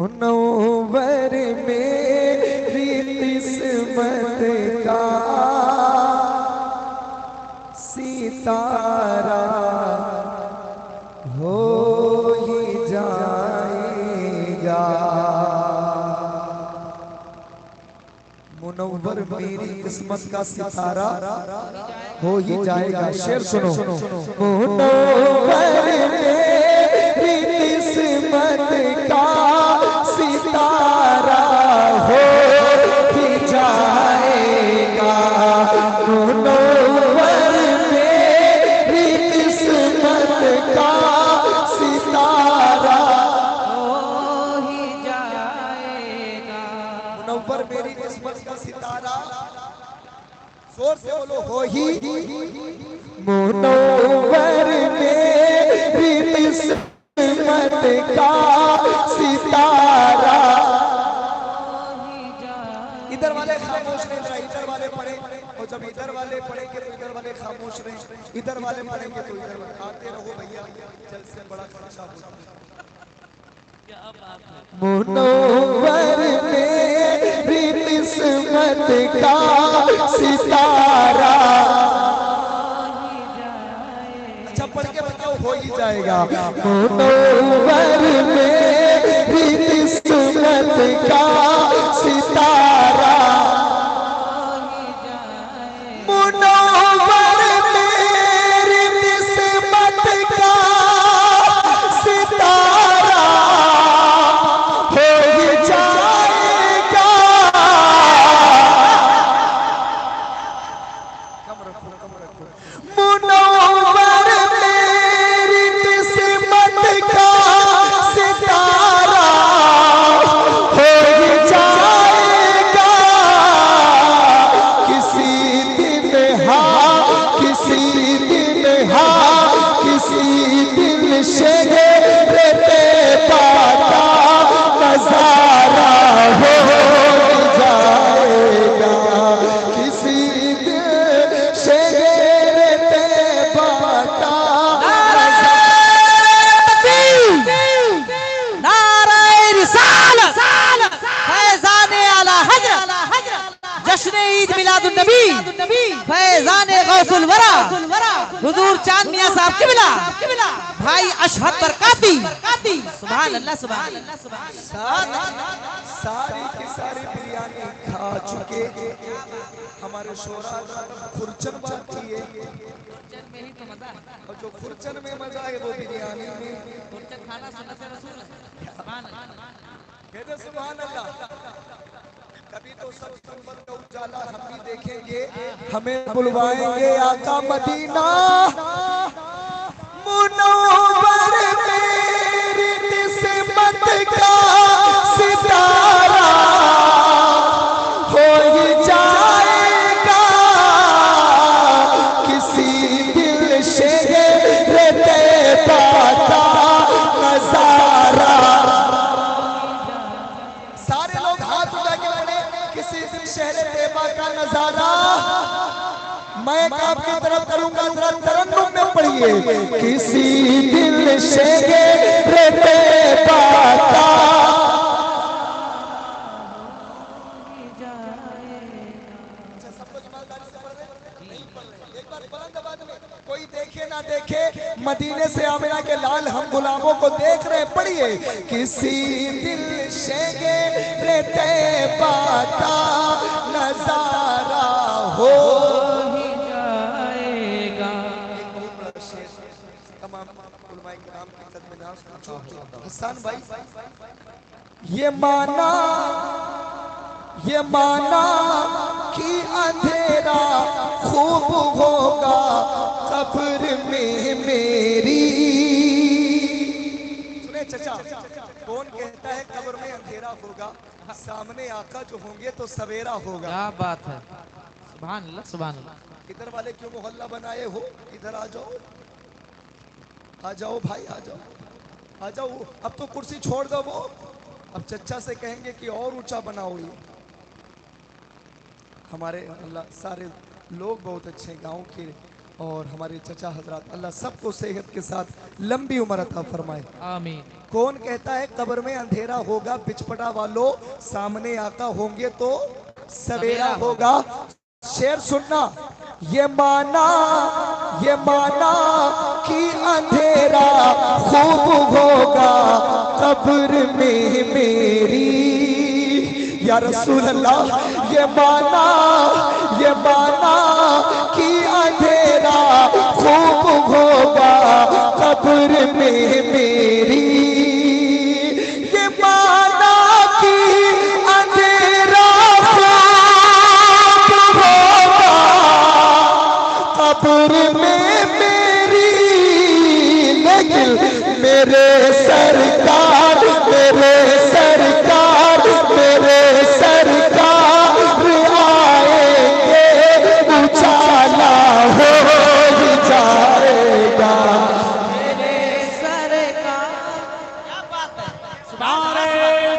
منور میری قسمت کا ستارہ ہو ہی جائے گا۔ منور میری قسمت کا ستارہ ہو ہی جائے گا۔ شعر سنو، منور میری قسمت کا ستارہ ہو ہی جائے گا۔ منور میری قسمت کا ستارہ ہو ہی جائے گا۔ منور میری قسمت کا ستارہ، زور سے بولو، ہو ہی۔ منور میری قسمت کا ستارہ، ادھر والے خاموش رہیں، ذرا ادھر والے پڑھیں، اور جب ادھر والے پڑھیں گے تو ادھر والے خاموش رہیں، ادھر والے پڑھیں گے تو ادھر والے آتے رہو بھیا، جلد سے بڑا خرچہ ہوتا ہے۔ منور میری قسمت کا ستارہ، اچھا پڑھ کے بتاؤ، ہو ہی جائے گا۔ منور میری قسمت کا ستارہ، منور میری قسمت کا ستارہ ہو ہی جائے گا۔ کم رکھو، کم رکھو۔ منور میری قسمت کا ستارہ ہو ہی جائے گا۔ کسی دن ہاں، کسی دن ہاں، کسی دن شہر طیبہ کا نظارہ ہو جائے گا۔ کسی دن شہر طیبہ کا نعرہ رسالت، فیضان اعلی حضرت، جشن عید میلاد النبی، فیضان غوث الورا، حضور چاند میاں صاحب قبلہ، بھائی اشہد برکاتی، سبحان اللہ سبحان اللہ سبحان اللہ۔ ساری کی ساری بریانی کھا چکے، ہمارے شورا خرچن بات کیے، اور جو خرچن میں مزہ ہے وہ بریانی میں۔ کہتے سبحان اللہ۔ کبھی تو سب سنبل کا اجالا ہم بھی دیکھیں گے، ہمیں بلوائیں گے آقا مدینہ۔ منور میری قسمت کا ستارہ ہو ہی جائے گا۔ کسی دل شہر طیبہ کا نظارہ، سارے لوگ ہاتھ اٹھا کے پڑھیں، کسی دن شہر طیبہ کا نظارہ۔ میں آپ کی طرف کروں گا، ذرا ترنم میں پڑھیے، کسی دل شہر طیبہ کا۔ کوئی دیکھے نہ دیکھے، مدینے سے آمنہ کے لال ہم غلاموں کو دیکھ رہے، پڑھیے، کسی دل شہر طیبہ کا نظارہ ہو ہی جائے گا۔ تمام علماء کرام کی خدمت میں حسان بھائی، یہ مانا کہ اندھیرا خوب ہوگا قبر میں میری۔ سنیں چچا، کون کہتا ہے قبر میں اندھیرا ہوگا؟ سامنے آقا جو ہوں گے تو سویرا ہوگا۔ کیا بات ہے، سبحان اللہ سبحان اللہ۔ ادھر والے کیوں محلہ بنائے ہو؟ ادھر آ جاؤ، آ جاؤ بھائی، آ جاؤ، آ جاؤ۔ اب تو کرسی چھوڑ دو، وہ اب چچا سے کہیں گے کہ اور اونچا بناؤ۔ یہ ہمارے اللہ سارے لوگ بہت اچھے، گاؤں کے اور ہمارے چچا حضرات، اللہ سب کو صحت کے ساتھ لمبی عمر عطا فرمائے. آمین. کون کہتا ہے قبر میں اندھیرا ہوگا؟ بچپٹا والوں سامنے آقا ہوں گے تو سویرا ہوگا. شعر سننا، یہ مانا کہ اندھیرا خوب ہوگا قبر میں میری. یا رسول اللہ، یہ مانا کہ اندھیرا خوب ہوگا قبر میں میری. یہ مانا کہ اندھیرا خوب ہوگا قبر میں میری. لیکن میرے سرکار آئیں گے، اجالا ہو جائے گا. میرے سرکار. کیا بات ہے! نعرہ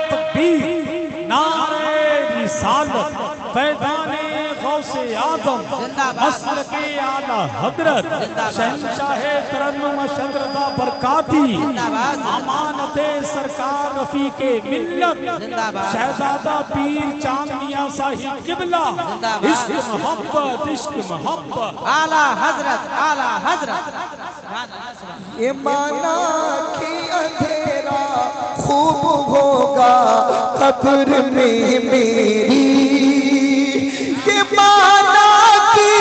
تکبیر، نعرہ رسالت، فیضان غوث اعظم، مسلک اعلیٰ حضرت، شہنشاہ ترنم شجرتہ برکاتی، امانت سرکار رفیق ملت، شہزادہ پیر چاند میاں صاحب قبلہ. عشق محبت اعلیٰ حضرت. یہ مانا کہ اندھیرا خوب ہوگا قبر میں میری. یہ مانا کہ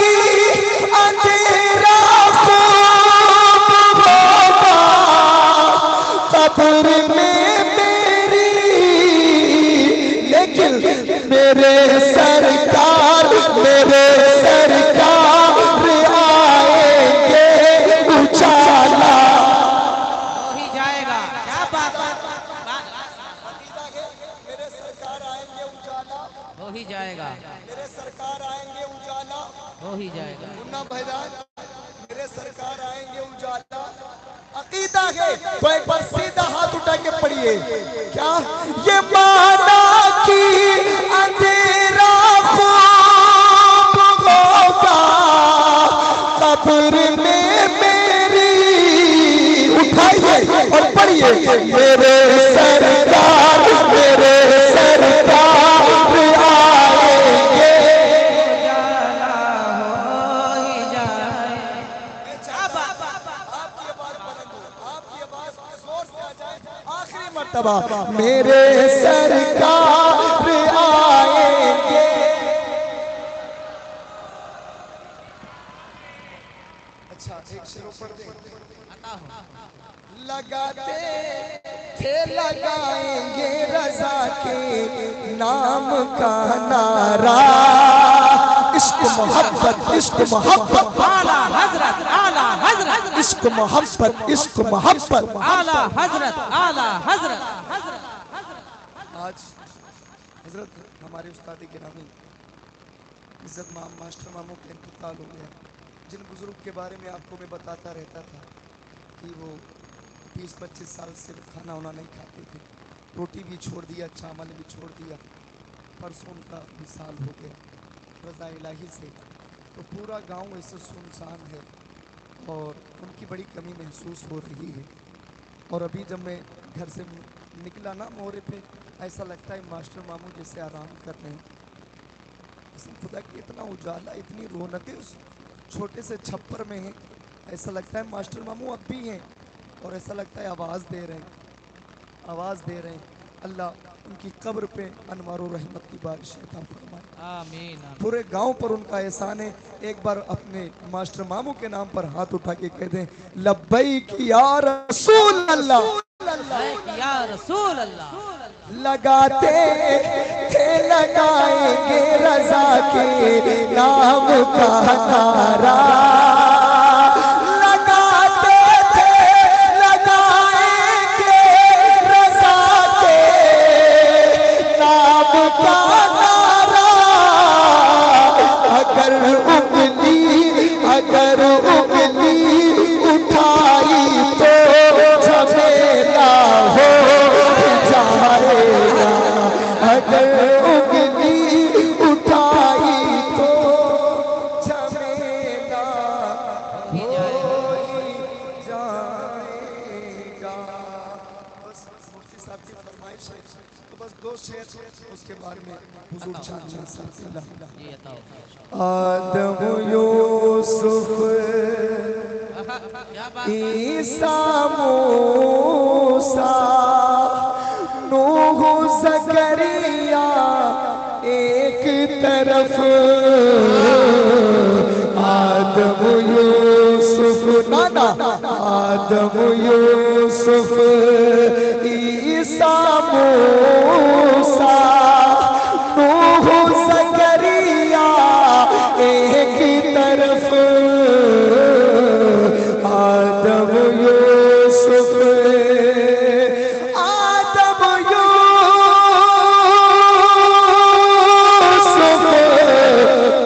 اندھیرا خوب ہوگا قبر میں میری. لیکن میرے سرکار آئیں گے، اجالا ہو ہی جائے گا. کیا بات ہے! میرے سرکار آئیں گے، اجالا ہو ہی جائے گا. میرے سرکار آئیں گے، اجالا ہو ہی جائے گا. منا بھیجان. میرے سرکار آئیں گے، اجالا عقیدہ ہے تو ایک بار سیدھا ہاتھ اٹھا کے پڑھیے. کیا یہ مانا کہ اندھیرا خوب ہوگا قبر میں میری. اٹھائیے اور پڑھیے، میرے سرکار آئیں گے. ہو ہی جائے. آخری مرتبہ میرے سرکار آئیں گے. اچھا ایک شروع پڑھ دیں. لگاتے تھے لگائیں گے رضا کے نام کا نعرہ. عشق محبت اعلیٰ حضرت. عشق محبت اعلیٰ حضرت. آج حضرت ہمارے استاد گرامی عزت ماسٹر ماموں کا انتقال ہو گیا. جن بزرگ کے بارے میں آپ کو میں بتاتا رہتا تھا کہ وہ 20-25 سال سے کھانا وانا نہیں کھاتے تھے، روٹی بھی چھوڑ دیا، چاول بھی چھوڑ دیا. پرسوں ان کا وصال ہو گیا رضا الہی سے. تو پورا گاؤں ایسے سنسان ہے اور ان کی بڑی کمی محسوس ہو رہی ہے. اور ابھی جب میں گھر سے نکلا نا مورے پہ، ایسا لگتا ہے ماسٹر ماموں جیسے آرام کر رہے ہیں. قسم خدا کی اتنا اجالا، اتنی رونقیں اس چھوٹے سے چھپر میں ہیں. ایسا لگتا ہے ماسٹر ماموں اب بھی ہیں اور ایسا لگتا ہے آواز دے رہے ہیں. اللہ ان کی قبر پہ انوار و رحمت کی بارش عطا فرمائے. آمین. پورے گاؤں پر ان کا احسان ہے. ایک بار اپنے ماسٹر ماموں کے نام پر ہاتھ اٹھا کے کہہ دیں لبیک یا رسول اللہ. یا رسول اللہ. لگاتے تھے لگائیں گے رضا کے نام کا نعرہ. اگر انگلی اٹھائی تو جھمیلا ہو جائے گا. اگر انگلی اٹھائی تو جھمیلا دو شعر اس کے بعد میں حضور چاند سلسلہ جی عطا آدم یوسف عیسیٰ موسیٰ نوح زکریا ایک طرف آدم یوسف نانا آدم یوسف عیسیٰ موسیٰ نوح زکریا ایک طرف آدم یوسف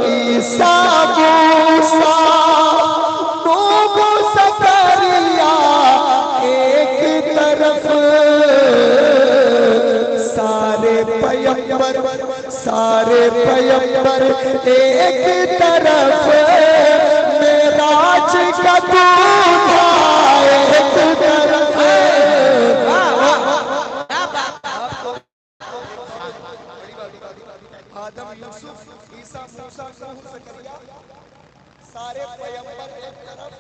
عیسیٰ موسیٰ نوح زکریا ایک طرف سارے پیغمبر ایک طرف معراج کا دولہا ایک طرف آدم یوسف عیسیٰ موسیٰ نوح زکریا سارے پیغمبر ایک طرف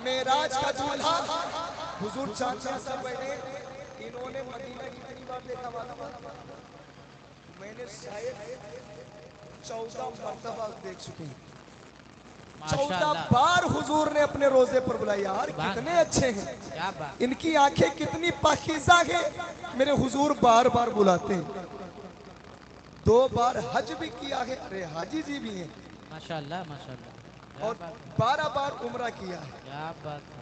معراج کا دولہا حضور چاند صاحب بیٹھے انہوں نے مدینہ کتنی بار دیکھا معلوم ہے میں نے شاید 14 مرتبہ دیکھ چکے ہیں 14 بار حضور نے اپنے روزے پر بلایا یار کتنے اچھے ہیں ان کی آنکھیں کتنی پاکیزہ ہیں میرے حضور بار بار بلاتے ہیں 2 بار حج بھی کیا ہے ارے حاجی جی بھی ہیں ماشاءاللہ اور 12 بار عمرہ کیا ہے کیا بات ہے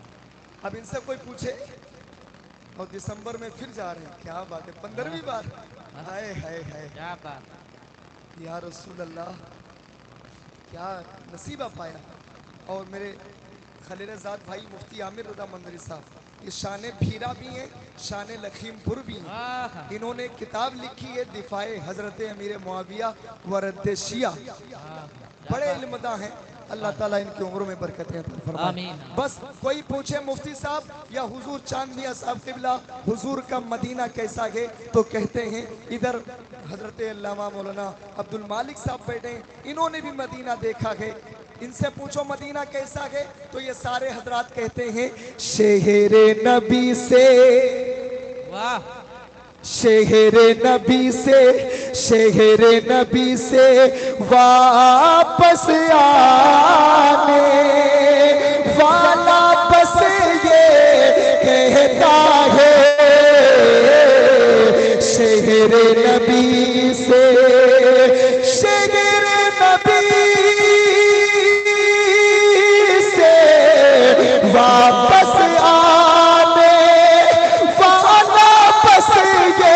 اب ان سے کوئی پوچھے اور دسمبر میں پھر جا رہے ہیں کیا بات ہے 15ویں بار ہائے ہائے ہائے کیا بات یا رسول اللہ کیا نصیبہ پایا اور میرے خلیل زاد بھائی مفتی عامر رضا مندری صاحب یہ شان بھیرا بھی ہیں شان لکھیم پور بھی ہیں انہوں نے کتاب لکھی ہے دفاع حضرت امیر معاویہ ورد شیعہ بڑے علمداں ہیں اللہ تعالیٰ ان کی عمروں میں برکتیں عطا فرمائے بس کوئی پوچھے مفتی صاحب یا حضور چاند میاں صاحب قبلہ حضور کا مدینہ کیسا ہے تو کہتے ہیں ادھر حضرت علامہ مولانا عبد المالک صاحب بیٹھے ہیں انہوں نے بھی مدینہ دیکھا ہے ان سے پوچھو مدینہ کیسا ہے تو یہ سارے حضرات کہتے ہیں شہر نبی سے شہر نبی سے واپس آنے والا بس یہ کہتا ہے شہر نبی سے واپس آنے والا بس یہ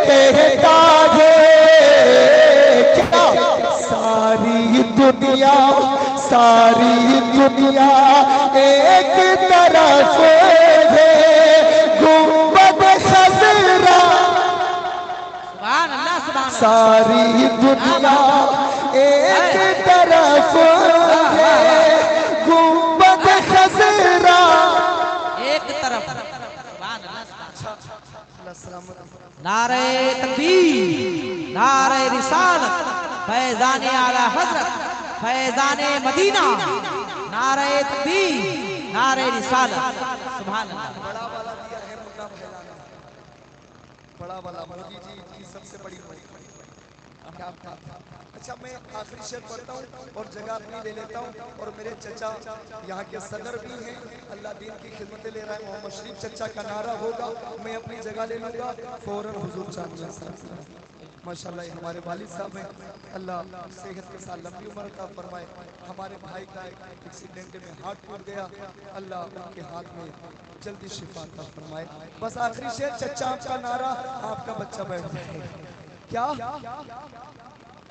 کہتا ہے کیا ساری دنیا ایک طرف ہے گنبد خضرا ساری دنیا ایک طرف ہے گنبد خضرا ایک طرف نعرہ تکبیر نعرہ رسالت فیضان اعلی حضرت فیضان مدینہ نعرہ تکبیر نعرہ رسالت سبحان اللہ بڑا والا دیا ہے منا پھیلانا بڑا والا مودی جی کی سب سے بڑی کیا بات ہے اچھا میں آخری شعر پڑھتا ہوں اور جگہ اپنی لے لیتا ہوں اور میرے چچا یہاں کے صدر بھی ہیں اللہ دین کی خدمتیں لے رہا ہے محمد شریف چچا کا نعرہ ہوگا میں اپنی جگہ لے لوں گا فوراً حضور چاند میاں صاحب ماشاءاللہ یہ ہمارے والد صاحب ہیں اللہ صحت کے ساتھ لمبی عمر عطا فرمائے ہمارے بھائی کا ایکسیڈنٹ میں ہاتھ ٹوٹ گیا اللہ ان کے ہاتھ میں جلدی شفا عطا فرمائے بس آخری شعر چچا آپ کا نعرہ آپ کا بچہ بیٹھ جائے کیا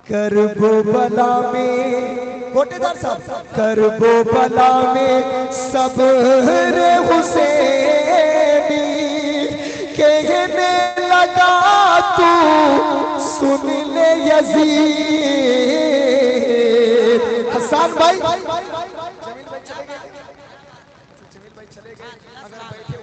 کرب و بلا میں گوٹے دار صاحب کرب و بلا میں صبر حسینی کہنے لگا تو سن لے یزید حسان بھائی جمیل بھائی چلے گئے اگر بیٹھے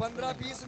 15-20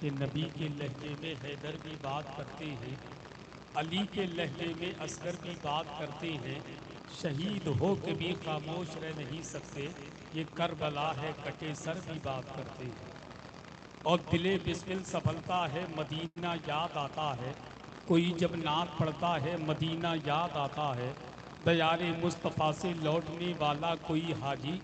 کہ نبی کے لہجے میں حیدر بھی بات کرتے ہیں، علی کے لہجے میں اصغر بھی بات کرتے ہیں، شہید ہو کے بھی خاموش رہ نہیں سکتے، یہ کربلا ہے کٹے سر بھی بات کرتے ہیں۔ اور دل بسمل سنبھلتا ہے مدینہ یاد آتا ہے، کوئی جب نعت پڑھتا ہے مدینہ یاد آتا ہے، دیار مصطفیٰ سے لوٹنے والا کوئی حاجی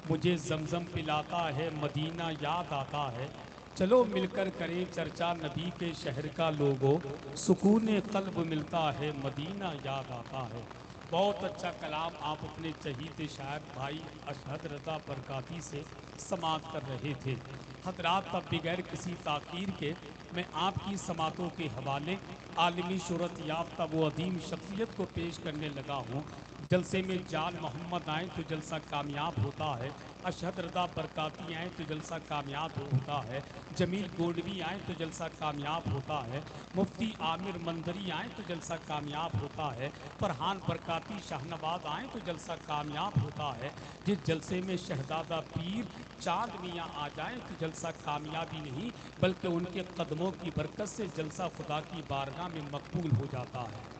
مجھے زمزم پلاتا ہے مدینہ یاد آتا ہے۔ چلو مل کر کریں چرچا نبی کے شہر کا لوگو، سکون قلب ملتا ہے مدینہ یاد آتا ہے۔ بہت اچھا کلام آپ اپنے چہیتے شاعر بھائی اشہد رضا برکاتی سے سماعت کر رہے تھے۔ حضرات، اب بغیر کسی تاخیر کے میں آپ کی سماعتوں کے حوالے عالمی شہرت یافتہ وہ عظیم شخصیت کو پیش کرنے لگا ہوں۔ جلسے میں جان محمد آئیں تو جلسہ کامیاب ہوتا ہے، اشہد رضا برکاتی آئیں تو جلسہ کامیاب ہوتا ہے، جمیل گوڈوی آئیں تو جلسہ کامیاب ہوتا ہے، مفتی عامر منظری آئیں تو جلسہ کامیاب ہوتا ہے، فرحان برکاتی شاہنواز آئیں تو جلسہ کامیاب ہوتا ہے۔ جس جلسے میں شہزادہ پیر چاند میاں آ جائیں تو جلسہ کامیابی نہیں بلکہ ان کے قدموں کی برکت سے جلسہ خدا کی بارگاہ میں مقبول ہو جاتا ہے۔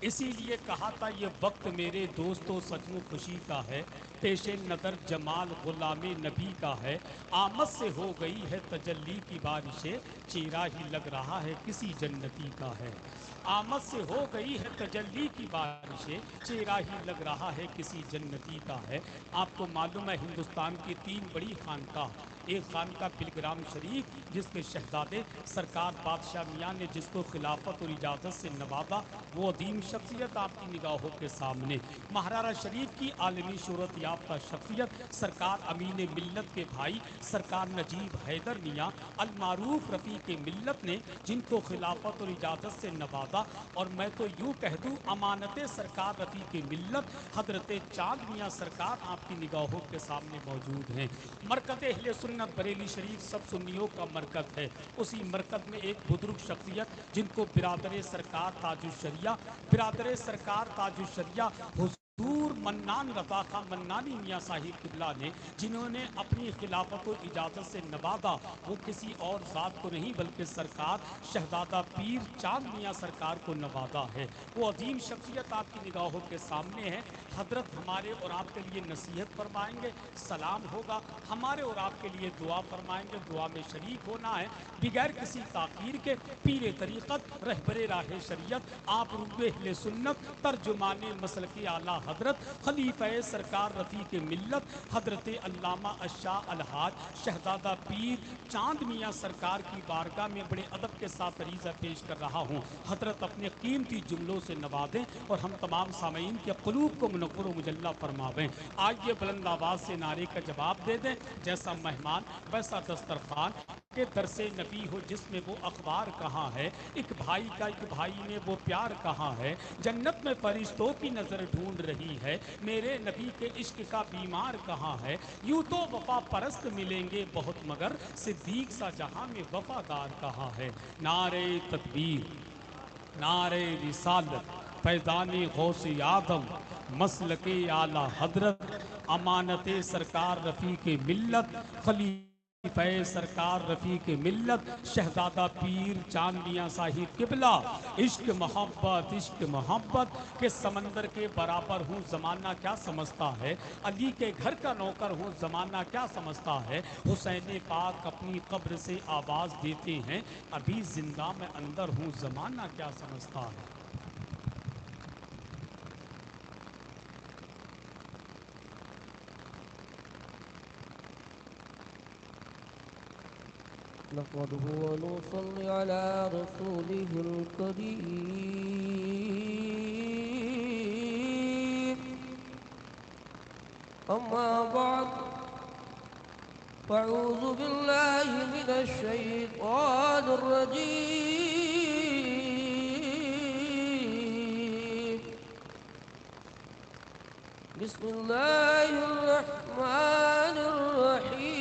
اسی لیے کہا تھا یہ وقت میرے دوستو سچ و خوشی کا ہے، پیش نظر جمال غلام نبی کا ہے، آمد سے ہو گئی ہے تجلی کی بارشیں، چہرہ ہی لگ رہا ہے کسی جنتی کا ہے۔ آمد سے ہو گئی ہے تجلی کی بارشیں، چہرہ ہی لگ رہا ہے کسی جنتی کا ہے۔ آپ کو معلوم ہے ہندوستان کی 3 بڑی خانقاہ، ایک خانقاہ بلگرام شریف جس کے شہزادے سرکار بادشاہ میاں نے جس کو خلافت اور اجازت سے نوازا، وہ عظیم شخصیت آپ کی نگاہوں کے سامنے۔ مہرارہ شریف کی عالمی شہرت یافتہ شخصیت سرکار امین ملت کے بھائی سرکار نجیب حیدر میاں المعروف رفیق ملت نے جن کو خلافت اور اجازت سے نوازا، اور میں تو یوں کہہ دوں امانت سرکار رفیق ملت حضرت چاند میاں سرکار آپ کی نگاہوں کے سامنے موجود ہیں۔ مرکز اہل سنت بریلی شریف سب سنیوں کا مرکز ہے، اسی مرکز میں ایک بزرگ شخصیت جن کو برادر سرکار تاج الشریعہ، برادر سرکار تاج الشریعہ حضور منان رضا خان منانی میاں صاحب قبلہ نے جنہوں نے اپنی خلافت و اجازت سے نوازا، وہ کسی اور ذات کو نہیں بلکہ سرکار شہزادہ پیر چاند میاں سرکار کو نوازا ہے۔ وہ عظیم شخصیت آپ کی نگاہوں کے سامنے ہے۔ حضرت ہمارے اور آپ کے لیے نصیحت فرمائیں گے، سلام ہوگا، ہمارے اور آپ کے لیے دعا فرمائیں گے، دعا میں شریک ہونا ہے۔ بغیر کسی تاخیر کے پیر طریقت رہبر راہ شریعت آپ روح اہل سنت ترجمان مسلک اعلیٰ حضرت خلیفہ سرکار رفیق ملت حضرت علامہ الشاہ الحاج شہزادہ پیر چاند میاں سرکار کی بارگاہ میں بڑے ادب کے ساتھ عریضہ پیش کر رہا ہوں۔ حضرت اپنے قیمتی جملوں سے نوازیں اور ہم تمام سامعین کے قلوب کو منور و مجلہ فرماویں۔ آئیے بلند آواز سے نعرے کا جواب دے دیں، جیسا مہمان ویسا دسترخوان، کہ درس نبی ہو جس میں وہ اخبار کہاں ہے، ایک بھائی کا ایک بھائی میں وہ پیار کہاں ہے، جنت میں فرشتوں کی نظر ڈھونڈ رہی ہے، میرے نبی کے عشق کا بیمار کہاں ہے۔ یوں تو وفا پرست ملیں گے بہت مگر صدیق سا جہاں میں وفادار کہاں ہے۔ نعرہ تکبیر، نعرہ رسالت، فیضان غوث آدم، مسلک اعلی حضرت، امانت سرکار رفیق ملت، خلیفہ سرکار رفیق ملت شہزادہ پیر چاند میاں صاحب قبلہ۔ عشق محبت کے سمندر کے برابر ہوں، زمانہ کیا سمجھتا ہے، علی کے گھر کا نوکر ہوں، زمانہ کیا سمجھتا ہے، حسین پاک اپنی قبر سے آواز دیتے ہیں، ابھی زندہ میں اندر ہوں، زمانہ کیا سمجھتا ہے۔ نحمده ونصلي على رسوله الكريم، أما بعد، فأعوذ بالله من الشيطان الرجيم، بسم الله الرحمن الرحيم،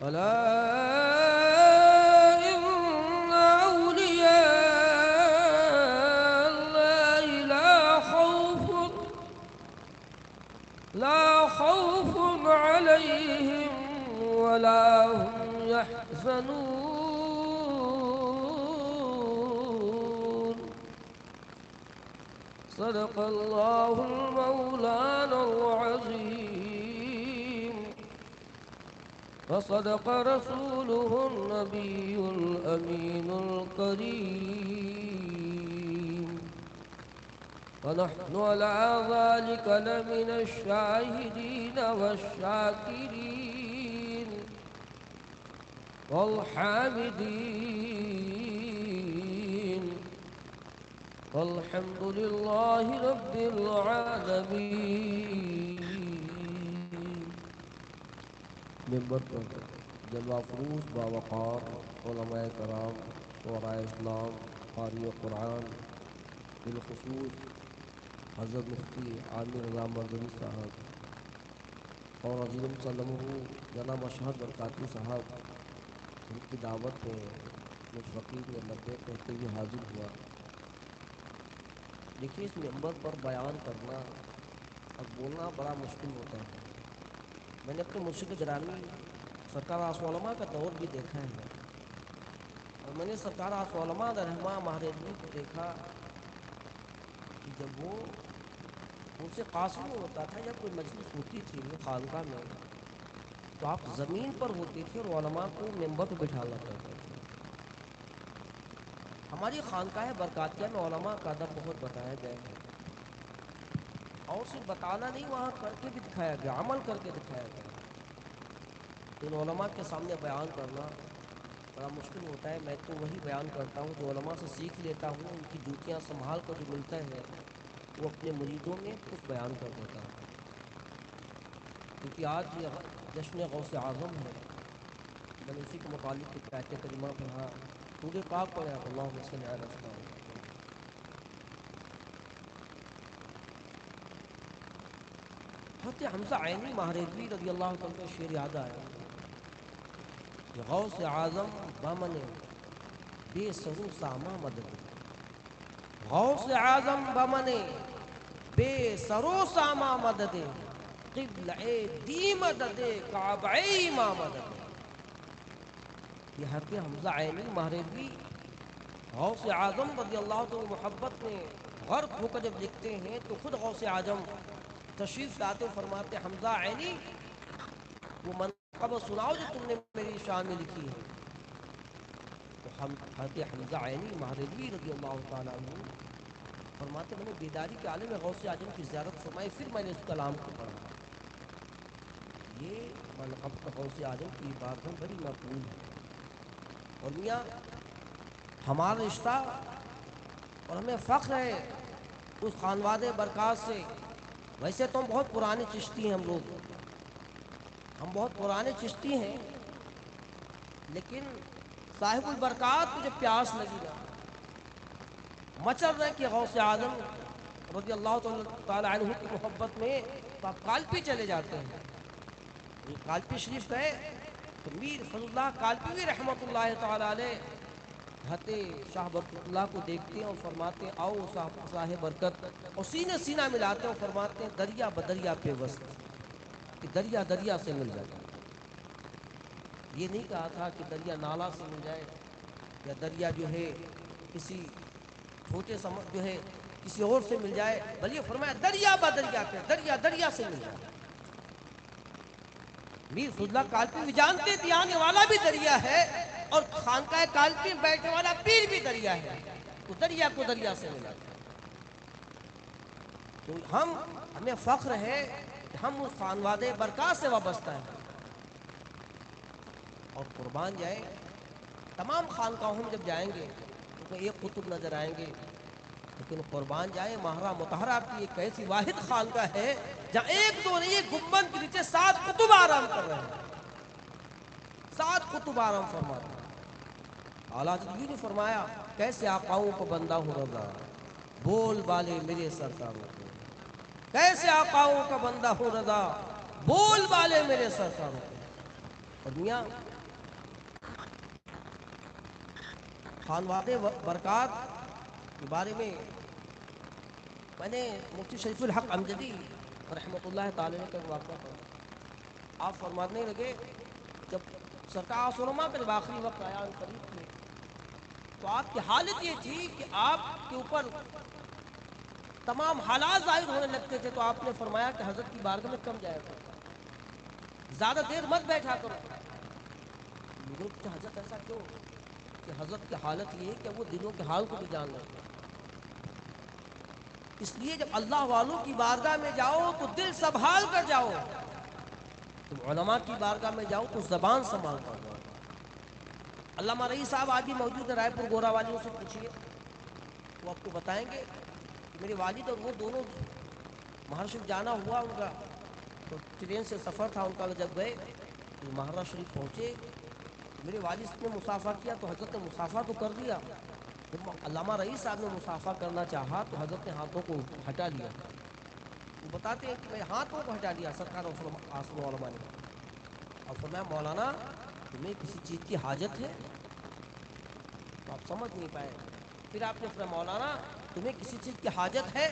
ألا إن أولياء الله لا خوف ولا هم يحزنون. صدق الله المولانا العظيم وصدق رسوله النبي الأمين الكريم ونحن على ذلك لمن الشاهدين والشاكرين والحامدين والحمد لله رب العالمين. ممبر پر جلوہ فروز باوقار علماء کرام، شعراء اسلام، قاری قرآن، بالخصوص حضرت مفتی عامر رضا مدنی صاحب اور عظیم مسلمہ جناب اشہد برکاتی صاحب، ان کی دعوت میں مجھ فقیر نے لبیک کہتے ہوئے حاضر ہوا. دیکھیے، اس ممبر پر بیان کرنا اور بولنا بڑا مشکل ہوتا ہے. میں نے اپنے مرشد گرامی سرکار آصف علماء کا دور بھی دیکھا ہے، اور میں نے سرکار آصف علماء رحمہ مہاریدی کو دیکھا کہ جب وہ ان سے قاسم ہوتا تھا، جب کوئی مجلس ہوتی تھی خانقاہ میں، تو آپ زمین پر ہوتے تھے اور علماء کو ممبر پہ بٹھانا کرتے تھے. ہماری خانقاہ برکاتیہ میں علماء کا ادب بہت بتایا گیا ہے، اور صرف بتانا نہیں، وہاں کر کے بھی دکھایا گیا، عمل کر کے دکھایا گیا. ان علماء کے سامنے بیان کرنا بڑا مشکل ہوتا ہے. میں تو وہی بیان کرتا ہوں جو علماء سے سیکھ لیتا ہوں، ان کی جوتیاں سنبھال کر جو ملتا ہے وہ اپنے مریدوں میں کچھ بیان کر دیتا ہوں. کیونکہ آج یہ جشن غوث اعظم ہے، میں نے اسی کے متعلق کچھ آیت کریمہ پڑھا. پورے پاک پڑھا اللہم صلی علی محمد. حضرت حمزہ عینی مہاریدوی رضی اللہ عنہ کا شعر یاد آیا کہ غوث اعظم بامن بے سرو ساما مدد. غوث اعظم بامن بے سرو ساما مدد، قبلہ دی مدد کعبہ ما مدد. یہ حضرت حمزہ عینی مہاریدوی غوث اعظم رضی اللہ عنہ محبت میں غرق ہو کر جب لکھتے ہیں تو خود غوث اعظم تشریف لاتے و فرماتے حمزہ عینی وہ منقب سناؤ جو تم نے میری شان میں لکھی ہے. تو حضرت حمزہ عینی مہاریدوی رضی اللہ تعالیٰ عنہ فرماتے میں نے بیداری کے عالم غوث اعظم کی زیارت فرمائی، پھر میں نے اس کلام کو پڑھا. یہ منقب غوث اعظم کی باتیں بڑی مقبول ہے. اور میاں ہمارا رشتہ اور ہمیں فخر ہے اس خانواد برکات سے. ویسے تو ہم بہت پرانے چشتی ہیں، ہم بہت پرانے چشتی ہیں، لیکن صاحب البرکات کو جب پیاس لگی نا، مچل رہے کہ غوث اعظم رضی اللہ تعالیٰ عنہ کی محبت میں تو آپ کالپی چلے جاتے ہیں. یہ کالپی شریف گئے تو میر فضل اللہ کالپی بھی رحمۃ اللہ تعالیٰ علیہ حضرت شاہ برکت اللہ کو دیکھتے ہیں اور فرماتے ہیں آؤ صاحب برکت، اور سینے سینہ ملاتے ہیں اور فرماتے ہیں دریا بدریا پہ وسط، کہ دریا دریا سے مل جائے. یہ نہیں کہا تھا کہ دریا نالا سے مل جائے یا دریا جو ہے کسی چھوٹے سمجھ جو ہے کسی اور سے مل جائے، بلکہ فرمایا دریا بدریا پہ، دریا دریا سے مل جائے. میر فضل اللہ کالپی بھی جانتے تھے آنے والا بھی دریا ہے اور خانقاہ کالپی بیٹھنے والا پیر بھی دریا ہے، تو دریا کو دریا سے ملا. تو ہمیں فخر ہے کہ ہم اس خانواد برکات سے وابستہ ہیں. اور قربان جائیں تمام خانقاہوں میں جب جائیں گے تو ایک قطب نظر آئیں گے، لیکن قربان جائیں ماہرہ مطہرہ کی ایک ایسی واحد خانقاہ ہے جہاں ایک دو نہیں، ایک گنبد کے نیچے 7 قطب آرام کر رہے ہیں. 7 قطب آرام فرماتے ہیں. اعلیٰ حضرت نے فرمایا کیسے آقاؤں کو بندہ ہوں رضا، بول بالے میرے سرکاروں کو. کیسے آقاؤں کا بندہ ہوں رضا، بول بالے میرے سرکاروں کو. اور میاں خانواد برکات کے بارے میں نے مفتی شریف الحق امجدی رحمۃ اللہ تعالی کا واقعہ پڑھا. آپ فرمانے لگے جب سرکار سرما کا جب آخری وقت آیا ان قریب میں، تو آپ کی حالت یہ تھی کہ آپ کے اوپر تمام حالات ظاہر ہونے لگتے تھے، تو آپ نے فرمایا کہ حضرت کی بارگاہ میں کم جایا کرو، زیادہ دیر مت بیٹھا کرو۔ لوگوں نے پوچھا حضرت ایسا کیوں؟ کہ حضرت کی حالت یہ ہے کہ وہ دلوں کے حال کو بھی جان لیتے ہیں، اس لیے جب اللہ والوں کی بارگاہ میں جاؤ تو دل سنبھال کر جاؤ، تم علماء کی بارگاہ میں جاؤ تو زبان سنبھال کر جاؤ۔ علامہ رئیس صاحب آج بھی موجود ہیں رائے پور گورا والیوں سے پوچھیے، وہ آپ کو بتائیں گے کہ میرے والد اور وہ دونوں مہار شریف جانا ہوا ان کا، تو ٹرین سے سفر تھا ان کا، جب گئے تو مہارا شریف پہنچے، میرے والد نے مسافہ کیا تو حضرت نے مسافہ تو کر دیا، جب علامہ رئیس صاحب نے مسافہ کرنا چاہا تو حضرت نے ہاتھوں کو ہٹا لیا۔ وہ بتاتے ہیں کہ میں ہاتھوں کو ہٹا لیا سرکار آسم علماء نے، اور فرمایا مولانا تمہیں کسی چیز کی حاجت ہے؟ تو آپ سمجھ نہیں پائے، پھر آپ نے فرمایا مولانا تمہیں کسی چیز کی حاجت ہے؟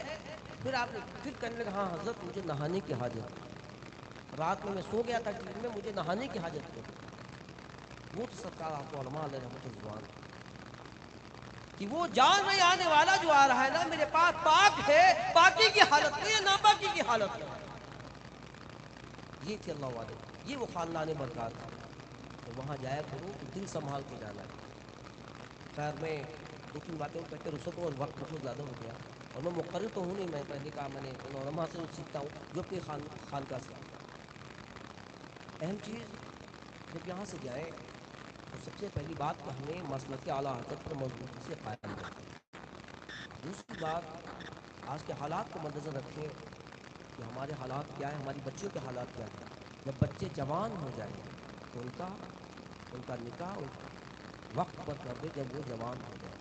پھر آپ نے پھر کہنے لگا ہاں حضرت مجھے نہانے کی حاجت ہے، رات میں سو گیا تھا ٹرین میں، مجھے نہانے کی حاجت ہے۔ وہ تو سرکار آپ علماء علیہ رحمۃ الزوان کہ وہ جان نہیں آنے والا جو آ رہا ہے نا میرے پاس پاک ہے، پاکی کی حالت میں، ناپاکی کی حالت میں، یہ تھی اللہ والے، یہ وہ خاندان برکات ہے۔ تو وہاں جایا کرو تو دل سنبھال کے جانا ہے۔ خیر میں دو تین باتیں کہتے رسک اور وقت بہت زیادہ ہو گیا، اور میں مقرر تو ہوں نہیں، میں پہلے کہا میں نے ان علماء سے سیکھتا ہوں جو اپنی خانقاہ سے۔ اہم چیز جب یہاں سے جائیں تو سب سے پہلی بات کہ ہمیں مسلک اعلیٰ حضرت پر مضبوطی سے قائم رکھیں۔ دوسری بات آج کے حالات کو مد نظر رکھیں کہ ہمارے حالات کیا ہیں، ہماری بچیوں کے حالات کیا ہیں۔ جب بچے جوان ہو جائیں تو ان کا نکاح وقت پر کر دے جب وہ جوان ہو جائے۔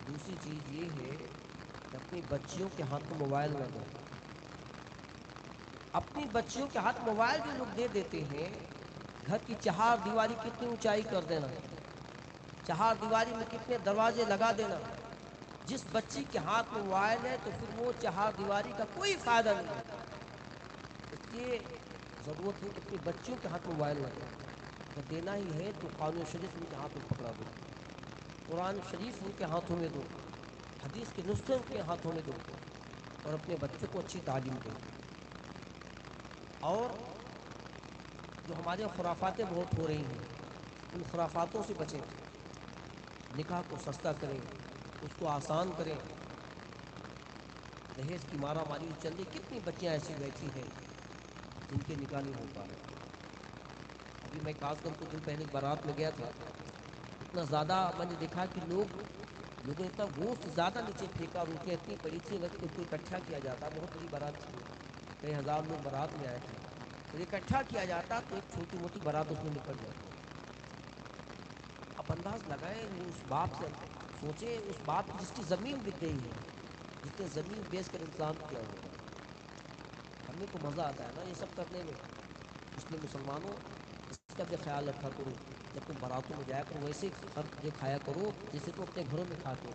دوسری چیز یہ ہے کہ اپنی بچیوں کے ہاتھ میں موبائل نہ دیں۔ اپنی بچیوں کے ہاتھ موبائل جو لوگ دے دیتے ہیں، گھر کی چہار دیواری کتنی اونچائی کر دینا، چہار دیواری میں کتنے دروازے لگا دینا، جس بچی کے ہاتھ میں موبائل ہے تو پھر وہ چہار دیواری کا کوئی فائدہ نہیں ہے۔ اس لیے ضرورت ہے کہ اپنی بچیوں کے ہاتھ میں موبائل نہ دیں، اگر دینا ہی ہے تو قرآن شریف ان کے ہاتھ میں پکڑا دو، قرآن شریف ان کے ہاتھوں میں دو، حدیث کے نسخے ان کے ہاتھوں میں دو، اور اپنے بچوں کو اچھی تعلیم دیں۔ اور جو ہمارے خرافاتیں بہت ہو رہی ہیں ان خرافاتوں سے بچیں، نکاح کو سستا کریں، اس کو آسان کریں۔ دہیج کی مارا ماری چل رہی، کتنی بچیاں ایسی بیٹھی ہیں جن کے نکاح نہیں ہو پا رہے۔ ابھی میں کاس گنج کچھ دن پہلے بارات میں گیا تھا، اتنا زیادہ میں نے دیکھا کہ لوگوں نے اتنا گوشت زیادہ نیچے پھینکا، روٹیاں اتنی پڑی تھی، اگر اس کو اکٹھا کیا جاتا، بہت بڑی بارات تھی، کئی ہزار لوگ بارات میں آئے تھے، تو اکٹھا کیا جاتا تو ایک چھوٹی موٹی بارات اس میں نکل جاتی۔ اب انداز لگائیں اس باپ سے، سوچیں اس باپ کی جس کی زمین بک گئی ہے، جس نے زمین بیچ کر انتظام کیا ہوگا۔ ہمیں تو مزہ آتا ہے نا یہ سب کرنے میں، اس لیے مسلمانوں اس کا بھی خیال رکھا کرو، جب تم باراتوں میں جایا کرو ویسے یہ کھایا کرو جیسے تم اپنے گھروں میں کھاتے ہو،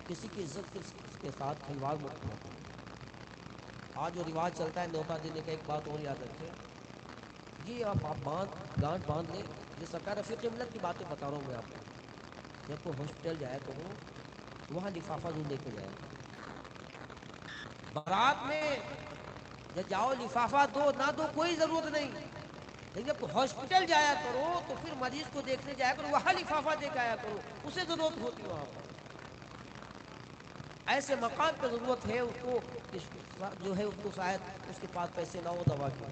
کسی کی عزت کے ساتھ کھلواڑ مت کیا کرو۔ آج جو رواج چلتا ہے نیوتا دینے کا، ایک بات اور یاد رکھیں، یہ آپ گانٹ باندھ لیں، یہ سرکار رفیق ملت کی باتیں بتا رہا ہوں میں آپ کو۔ جب کوئی ہاسپٹل جایا کرو وہاں لفافہ ضرور لے کے جایا کرو، بارات میں جب جاؤ لفافہ دو نہ دو کوئی ضرورت نہیں، لیکن جب ہاسپٹل جایا کرو تو پھر مریض کو دیکھنے جایا کرو وہاں لفافہ دے کے آیا کرو، اسے ضرورت ہوتی وہاں پر، ایسے مقام پہ ضرورت ہے اس کو جو ہے اس کو شاید اس کے پاس پیسے نہ ہو دوا کے۔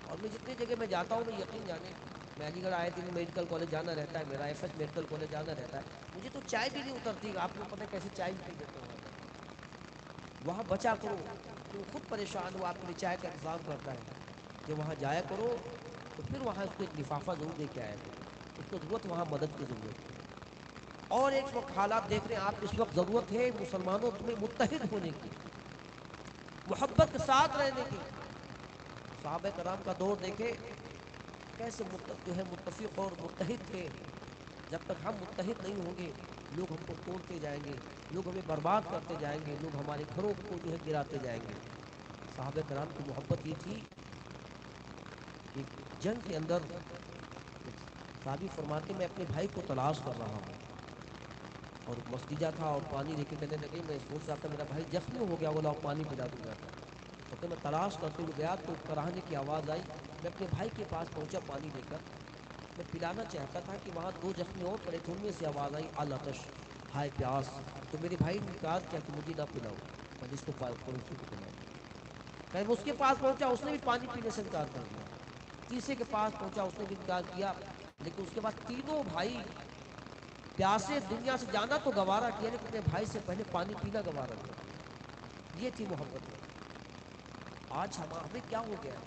اور میں جتنی جگہ میں جاتا ہوں میں یقین جانے، میں علی گڑھ آئے دن میڈیکل کالج جانا رہتا ہے، میرا ایف ایچ میڈیکل کالج جانا رہتا ہے، مجھے تو چائے بھی نہیں اترتی، آپ کو پتہ ہے کیسے چائے بھی پی لیتے ہیں وہاں بچا کرو، تو خود پریشان ہو، آپ کے لیے چائے کا انتظام کرتا ہے، کہ وہاں جایا کرو تو پھر وہاں اس کو ایک لفافہ ضرور دے کے آیا کرو، اس کو ضرورت وہاں مدد کی ضرورت ہے۔ اور ایک وقت حالات دیکھ رہے ہیں آپ، اس وقت ضرورت ہے مسلمانوں تمہیں متحد ہونے کی، محبت کے ساتھ رہنے کی۔ صحابہ کرام کا دور دیکھے کیسے جو ہے متفق اور متحد تھے، جب تک ہم متحد نہیں ہوں گے لوگ ہم کو توڑتے جائیں گے، لوگ ہمیں برباد کرتے جائیں گے، لوگ ہمارے گھروں کو جو ہے گراتے جائیں گے۔ صحابہ کرام کی محبت یہ تھی ایک جنگ کے اندر صحابی فرماتے میں اپنے بھائی کو تلاش کر رہا ہوں، اور مسجدہ تھا اور پانی لے کے کہنے لگے میں سوچ رہا تھا میرا بھائی زخمی ہو گیا، بولا پانی پلا دوں گا، تو میں تلاش کرتے ہوئے گیا تو کراہنے کی آواز آئی، میں اپنے بھائی کے پاس پہنچا پانی لے کر، میں پلانا چاہتا تھا کہ وہاں دو زخمی اور پڑے تھے، ان میں سے آواز آئی العطش، ہائے پیاس، تو میرے بھائی نے انکار کیا کہ مجھے نہ پلاؤ، میں جس کو پڑوسی کو پلاؤ، کہ اس کے پاس پہنچا اس نے بھی پانی پینے سے انکار کر دیا، تیسرے کے پاس پہنچا اس نے بھی انکار کیا، لیکن اس کے بعد تینوں بھائی پیاسے دنیا سے جانا تو گوارا کیا لیکن اپنے بھائی سے پہلے پانی پینا گوارا کیا، یہ تھی محبت۔ آج ہمیں کیا ہو گیا ہے،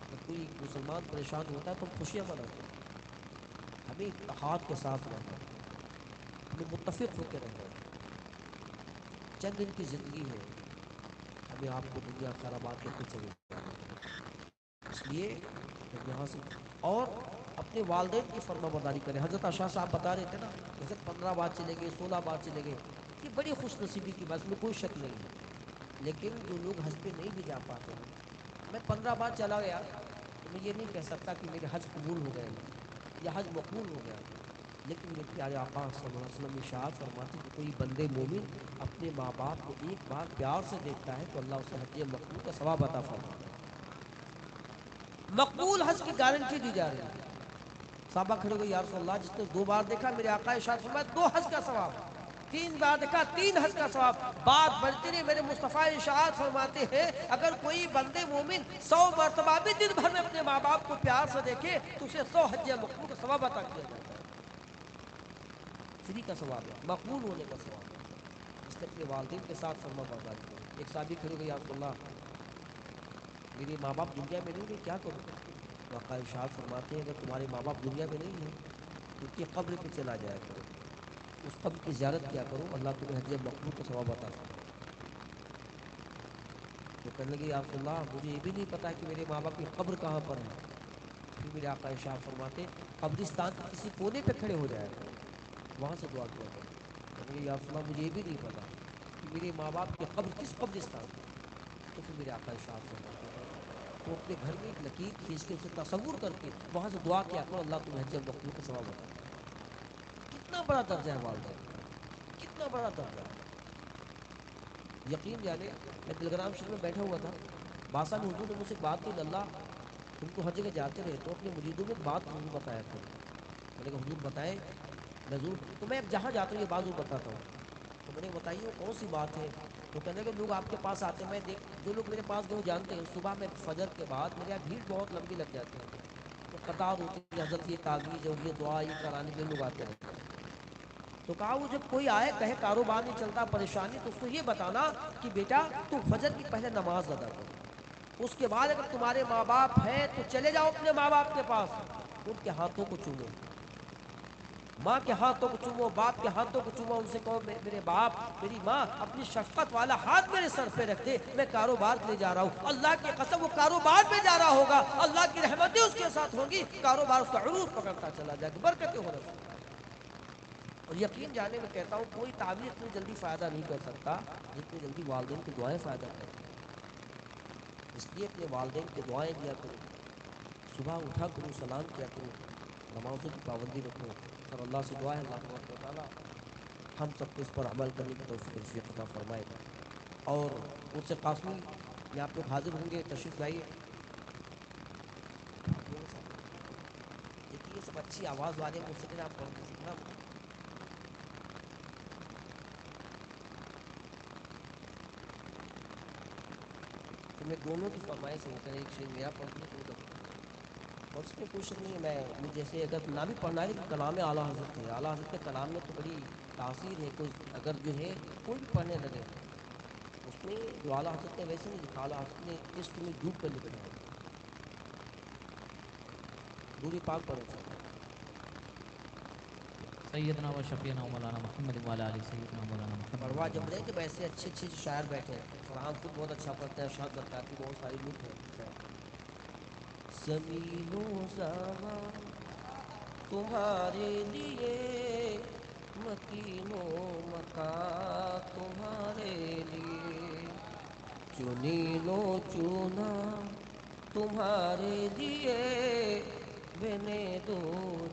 جب کوئی مسلمان پریشان ہوتا ہے تو ہم خوشیاں مناتے ہیں، ہمیں اتحاد کے ساتھ رہنا ہے، ہمیں متفق ہو کے رہنا ہے، چند دن کی زندگی ہے، ہمیں آپ کو دنیا خرابات کے چلے جانا ہے، اس لیے جب یہاں سے اور اپنے والدین کی فرما برداری کریں۔ حضرت شاہ صاحب بتا رہے تھے نا، جیسے 15 بار چلے گئے، 16 بار چلے گئے، یہ بڑی خوش نصیبی کی بات میں کوئی شک نہیں ہے، لیکن جو لوگ حج پہ نہیں بھی جا پاتے ہیں، میں 15 بار چلا گیا تو میں یہ نہیں کہہ سکتا کہ میرے حج قبول ہو گئے یا حج مقبول ہو گیا، لیکن میرے پیارے آقا صلی اللہ علیہ وسلم ارشاد فرماتے کہ کوئی بندے مومن اپنے ماں باپ کو ایک بار پیار سے دیکھتا ہے تو اللہ اسے حج مقبول کا ثواب عطا فرماتا ہے، مقبول حج کی گارنٹی دی جا رہی ہے۔ صحابہ کھڑے ہوئے یا رسول اللہ جس نے 2 بار دیکھا میرے آقا ارشاد فرمایا 2 حج کا ثواب، 3 بار دیکھا 3 حج کا ثواب، بات بڑھتی نہیں، میرے مصطفیٰ ارشاد فرماتے ہیں اگر کوئی بندے مومن 100 مرتبہ بھی دن بھر میں اپنے ماں باپ کو پیار سے دیکھے تو اسے 100 حج مقبول کا ثواب عطا کیا جاتا ہے، فری کا ثواب ہے، مقبول ہونے کا ثواب ہے، اس نے اپنے والدین کے ساتھ فرما برداری کی۔ ایک صحابی کھڑے ہوئے یا رسول اللہ میرے ماں باپ دنیا میں نہیں، میں کیا کروں؟ آقا ارشاد فرماتے ہیں اگر تمہارے ماں باپ دنیا میں نہیں ہیں تو ان کی قبر پہ چلا جایا کرو، اس قبر کی زیارت کیا کرو، اللہ تمہیں حج مقبول کا ثواب عطا فرمائے۔ تو کہنے لگے یا رسول اللہ مجھے یہ بھی نہیں پتا کہ میرے ماں باپ کی قبر کہاں پر ہے، پھر میرے آقا ارشاد فرماتے قبرستان کے کسی کونے پہ کھڑے ہو جایا کرو، وہاں سے دعا کیا کرو۔ کہنے لگے یا رسول اللہ مجھے یہ بھی نہیں پتا کہ میرے ماں باپ کی قبر کس قبرستان میں، تو پھر میرے آقا ارشاد فرماتے ہیں تو اپنے گھر میں ایک لکیر کھینچ کے اسے تصور کر کے وہاں سے دعا کیا کرو اللہ تمہیں حج مقبول کا ثواب عطا کرے۔ کتنا بڑا درجہ ہے والدین، کتنا بڑا درجہ ہے، یقین جانے میں دلگرام شریف میں بیٹھا ہوا تھا، بادشاہ نے حضور نے مجھ سے بات کی اللہ تم تو ہر جگہ جاتے رہے تو اپنے مریدوں میں بات ضرور بتایا کرو، میں نے کہا حضور بتائیں، میں ضرور تو میں جہاں جاتا ہوں یہ بات ضرور بتاتا ہوں، تو میں نے بتائی وہ کون سی بات ہے، تو کہنے کہ لوگ آپ کے پاس آتے ہیں، میں جو لوگ میرے پاس گئے وہ جانتے ہیں صبح میں فجر کے بعد میرے یہاں بھیڑ بہت لمبی لگ جاتی ہے، تو قطار ہوتی ہے حضرت یہ تعویذ اور یہ دعا یہ کرانے کے لوگ آتے رہتے ہیں، تو کہا وہ جب کوئی آئے کہے کاروبار نہیں چلتا پریشانی تو اس کو یہ بتانا کہ بیٹا تو فجر کی پہلے نماز ادا کرو، اس کے بعد اگر تمہارے ماں باپ ہیں تو چلے جاؤ اپنے ماں باپ کے پاس، ان کے ہاتھوں کو چومو، ماں کے ہاتھوں کو چومو، باپ کے ہاتھوں کو چومو، ان سے کہو میرے باپ میری ماں اپنی شفقت والا ہاتھ میرے سر پہ رکھ دے، میں کاروبار کے لیے جا رہا ہوں، اللہ کی قسم وہ کاروبار پہ جا رہا ہوگا، اللہ کی رحمتیں اس کے ساتھ ہوں گی، کاروبار اس کا عروج پکڑتا چلا جائے گا، برکتیں ہونا شروع۔ اور یقین جانے میں کہتا ہوں کوئی تعبیر اتنی جلدی فائدہ نہیں کر سکتا جتنی جلدی والدین کی دعائیں فائدہ کرتی ہیں، اس لیے اپنے والدین کی دعائیں لیا کرو، صبح اٹھا کرو سلام کیا کرو، نمازوں کی پابندی رکھو، اور اللہ سے دعا ہے اللہ تبارک و تعالیٰ ہم سب کو اس پر عمل کرنے کی توفیق عطا فرمائے۔ اور ان سے قاسمی میں آپ لوگ حاضر ہوں گے، تشریف لائیے، دیکھیے یہ سب اچھی آواز والے مجھ سے آپ پڑھ کے سیکھنا، تو میں دونوں کی فرمائش ہے، ایک شعر میرا پڑھ دوں اور اس میں کوئی شک نہیں ہے، میں جیسے اگر نہ بھی پڑھنا ہے لیکن کلام اعلیٰ حضرت ہے، اعلیٰ حضرت کے کلام میں تو بڑی تاثیر ہے، کوئی اگر جو ہے کوئی بھی پڑھنے لگے اس میں جو اعلیٰ حضرت نے ویسے نہیں لکھا، اعلیٰ حضرت نے عشق میں ڈوب کر لکھا ہے، دوری پاک پڑھے سیدنا و شفیعنا و مولانا محمد وعلی آلہ سیدنا مولانا محمد پڑھوا جب رہے جب ایسے اچھے اچھے شاعر بیٹھے ہیں، فرحان خود بہت اچھا پڑھتا ہے، ارشاد برکاتی بہت سارے لوگ ہیں، زمین و زمان تمہارے لیے مکین و مکان تمہارے لیے، چنین و چنا تمہارے لیے بنے دو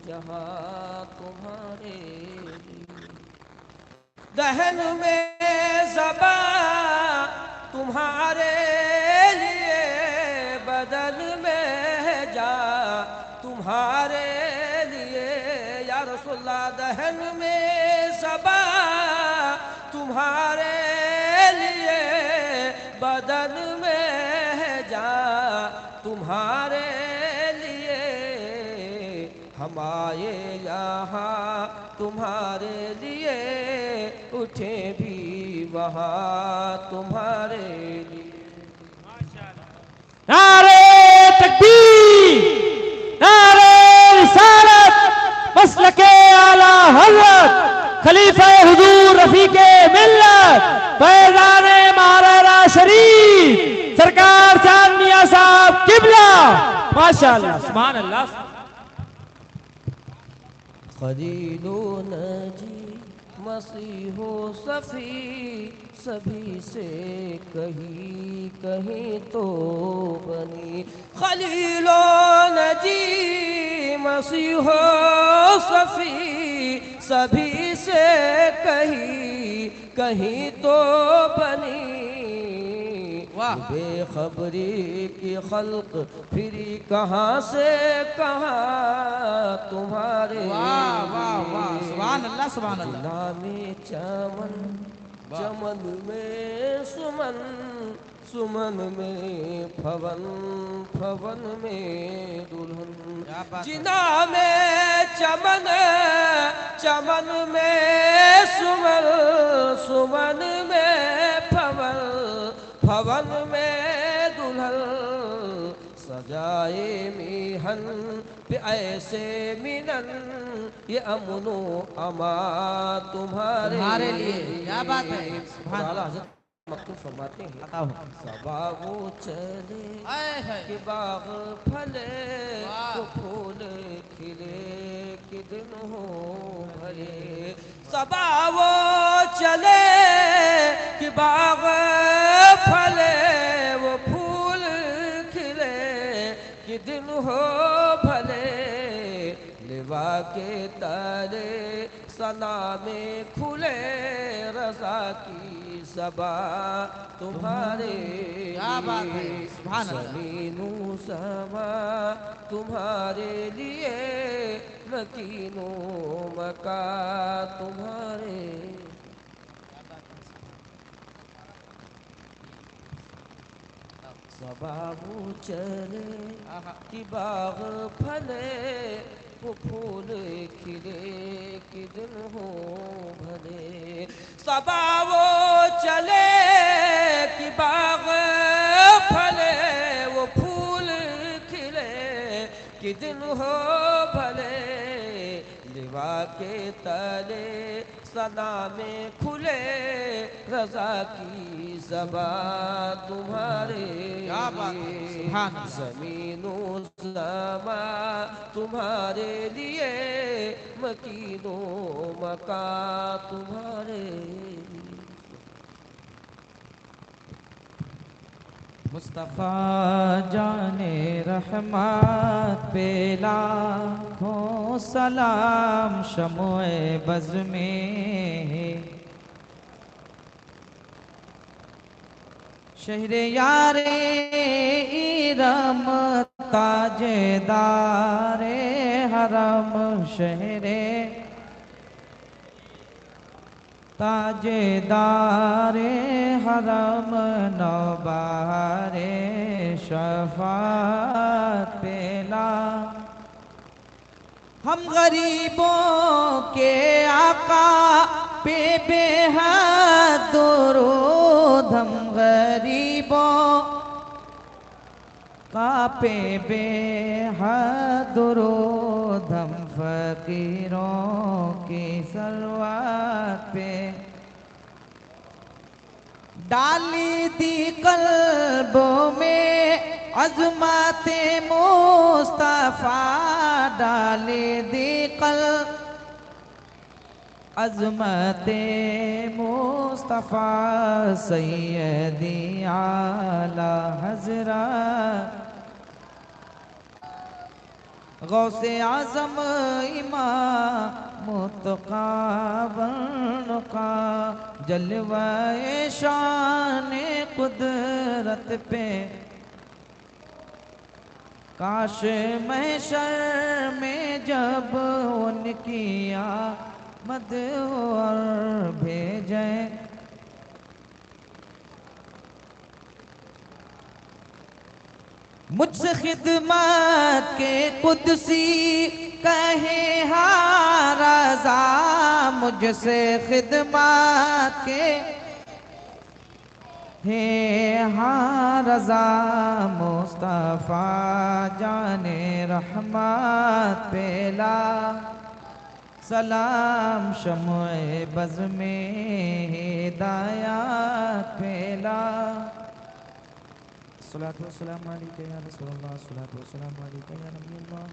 جہاں تمہارے لیے دہن میں زباں تمہارے لیے بدن میں جا تمہارے لیے یا رسول اللہ دہن میں زباں تمہارے لیے بدن میں جا تمہارے لیے ہم آئے یہاں تمہارے لیے اٹھے بھی وہاں تمہارے لیے نعرے تکبیر، نعرے رسالت، مسلک اعلی حضرت خلیفہ حضور رفیق ملت فیضان مارارا شریف سرکار چاند میاں صاحب قبلہ ماشاءاللہ سبحان اللہ. خلیل و نجی مسیح و صفی سبھی سے کہیں تو بنی خلیل و نجی مسیح و صفی سبھی سے کہیں تو بنی بے خبری کی خلق پھری کہاں سے کہاں تمہارے سبحان اللہ سبحان اللہ. نامی چمن چمن میں سمن سمن میں پھون پھون میں دلہن جنا میں چمن چمن میں سمن سمن میں پھون پھون میں دلہن سجائے میہن پہ ایسے منن یہ امن و امان تمہارے لیے. کیا بات ہے سبحان اعلیٰ اللہ. حضرت مکتوب فرماتے ہیں صبا وہ چلے کہ باغ پھلے تو پھول کھلے کہ دن ہو بھلے صبا وہ چلے کہ باغ پھلے وہ پھول کھلے کہ دن ہو بھلے لوا کے تارے ثنا میں کھلے رضا کی صبا تمہارے زمین و سما تمہارے لیے مکین و مکان تمہارے صبا وہ چلے کہ باغ پھلے وہ پھول کھلے کہ دن ہو بھلے صبا وہ چلے کہ باغ پھلے وہ پھول کھلے کہ دن ہو بھلے لوا کے تلے ثنا میں کھلے رضا کی زبان تمہارے زمین و سما تمہارے لیے مکین و مکان تمہارے مصطفیٰ جان رحمت پہ لاکھوں سلام شمع بز میں شہر یار ایرم تاج دار حرم شہر تاج دار حرم نوبہار شفاعت پیلا ہم غریبوں کے آقا پہ بے حد درود ہم غریبوں کا پہ بے حد درود ہم فقیروں کی صلوات پہ ڈالی دی قلبوں میں عظمت مصطفیٰ ڈالی دی قلب عظمت مصطفیٰ سیدی اعلی حضرت غوث اعظم امام متقابل جلوہ شان قدرت پہ کاش محشر میں جب ان کی آمد اور بھیجیں مجھ سے خدمت کے قدسی کہے ہاں رضا مجھ سے خدمت کے ہے ہاں رضا مصطفیٰ جان رحمت پہلا سلام شمع بز میں ہدایات پھیلا الصلاة والسلام علیکہ یا رسول اللہ الصلاة والسلام علیکہ یا نبی اللہ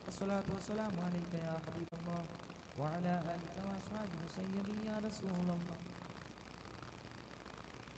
الصلاة والسلام علیکہ یا حبیب اللہ وعلا آلک و اصحابہ سیدی یا رسول اللہ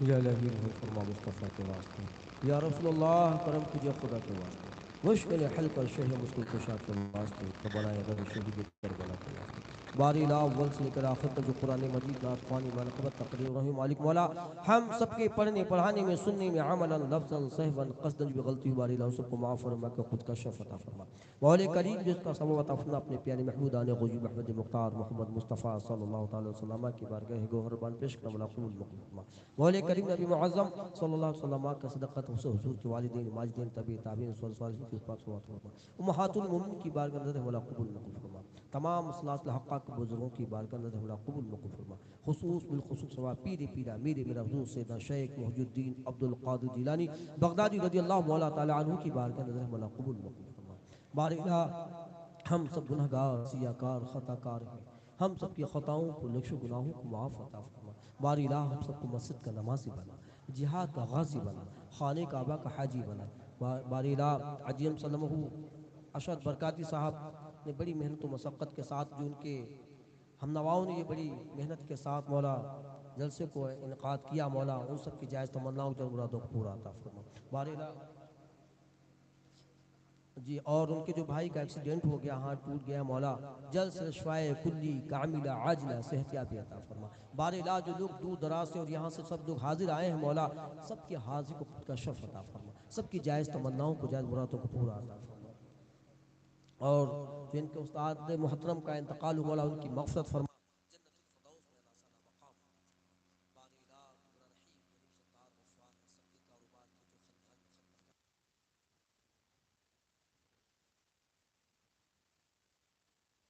یا الہی رحم فرما مصطفیٰ کے واسطے یا رسول اللہ کرم کیجیے خدا کے واسطے مشکل حل کر شرح مشکل کشا کے واسطے ربنا یا غیر شہید کربلا کے واسطے باری لا اول سے لے کر آخر تک جو قرآن مجید نعت خوانی منقبت تقریر رحیم مالک مولا ہم سب کے پڑھنے پڑھانے میں سننے میں عملا لفظا صحبا قصدا بھی غلطی باری لا سب کو معاف فرما کر خود کا شرف عطا فرما مولا کریم جس کا سبب عطا فرما اپنے پیارے محمود آنے غجوب احمد مختار محمد مصطفیٰ صلی اللہ تعالی وسلم کی بارگاہ گوہر بان پیش کرنا مولا قبول فرما مولا کریم نبی معظم صلی اللہ علیہ وسلم کا صدقت اسے حضور کے والدین ماجدین تبی تابعین صالحین کی پاک صلوات فرما امہات المومنین کی بارگاہ نظر مولا قبول فرما تمام صلاۃ الحقہ کے بزرگوں کی بارگاہ نظر مولا قبول فرما خصوص بالخصوص سوا پیر پیرا میرے میرا حضور سیدنا شیخ محی الدین عبد القادر جیلانی بغدادی رضی اللہ مولا تعالی عنہ کی بارگاہ نظر مولا قبول فرما بارگاہ ہم سب گنہگار سیاکار خطا کار ہیں ہم سب کی خطاؤں کو لکش گناہوں کو معاف عطا فرما باری الہ ہم سب کو مسجد کا نمازی بنا جہاد کا غازی بنا خانہ کعبہ کا حاجی بنا باری الہ عجیم سلمہ اشد برکاتی صاحب نے بڑی محنت و مشقت کے ساتھ جو ان کے ہم نواؤں نے یہ بڑی محنت کے ساتھ مولا جلسے کو انعقاد کیا مولا ان سب کی جائز تمناؤں جلد مرادوں کو پورا عطا فرما باری الہ جی اور ان کے جو بھائی کا ایکسیڈنٹ ہو گیا ہاتھ ٹوٹ گیا مولا جلد سے شفائے کلی کاملہ عاجلہ صحتیابی عطا فرما بار الہ جو لوگ دور دراز سے اور یہاں سے سب لوگ حاضر آئے ہیں مولا سب کی حاضری کو خود کا شرف عطا فرما سب کی جائز تمناؤں کو جائز مرادوں کو پورا عطا فرما اور جن کے استاد محترم کا انتقال ہوا مولا ان کی مغفرت فرما